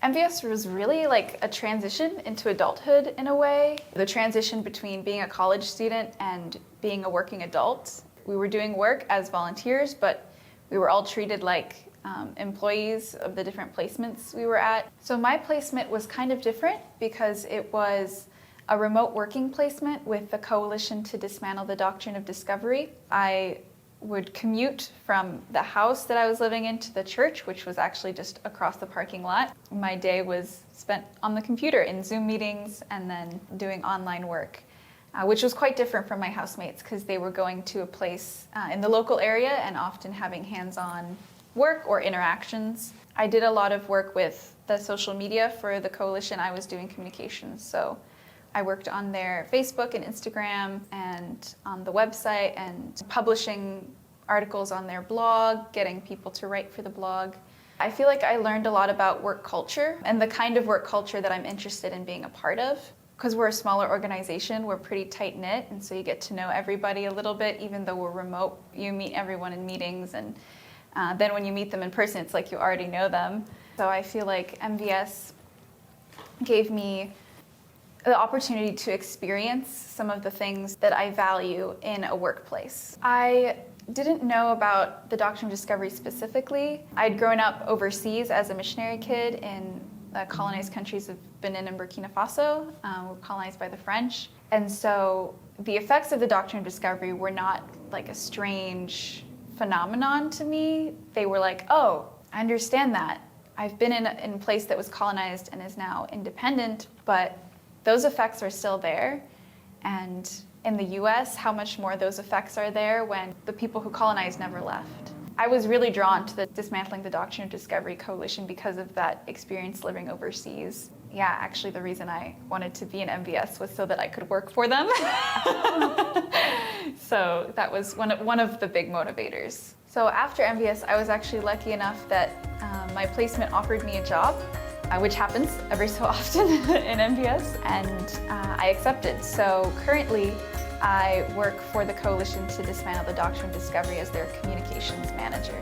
MVS was really like a transition into adulthood in a way. The transition between being a college student and being a working adult. We were doing work as volunteers, but we were all treated like employees of the different placements we were at. So my placement was kind of different because it was a remote working placement with the Coalition to Dismantle the Doctrine of Discovery. I would commute from the house that I was living in to the church, which was actually just across the parking lot. My day was spent on the computer in Zoom meetings and then doing online work, which was quite different from my housemates because they were going to a place in the local area and often having hands-on work or interactions. I did a lot of work with the social media for the coalition. I was doing communications, so I worked on their Facebook and Instagram and on the website and publishing articles on their blog, getting people to write for the blog. I feel like I learned a lot about work culture and the kind of work culture that I'm interested in being a part of. Because we're a smaller organization, we're pretty tight-knit, and so you get to know everybody a little bit, even though we're remote. You meet everyone in meetings, and then when you meet them in person, it's like you already know them. So I feel like MVS gave me the opportunity to experience some of the things that I value in a workplace. I didn't know about the Doctrine of Discovery specifically. I'd grown up overseas as a missionary kid in the colonized countries of Benin and Burkina Faso, were colonized by the French. And so the effects of the Doctrine of Discovery were not like a strange phenomenon to me. They were like, oh, I understand that. I've been in a place that was colonized and is now independent, but those effects are still there. And in the US, how much more those effects are there when the people who colonized never left. I was really drawn to the Dismantling the Doctrine of Discovery Coalition because of that experience living overseas. Yeah, actually the reason I wanted to be in MVS was so that I could work for them. So that was one of the big motivators. So after MVS, I was actually lucky enough that my placement offered me a job, which happens every so often in MVS, and I accepted. So currently, I work for the Coalition to Dismantle the Doctrine of Discovery as their communications manager.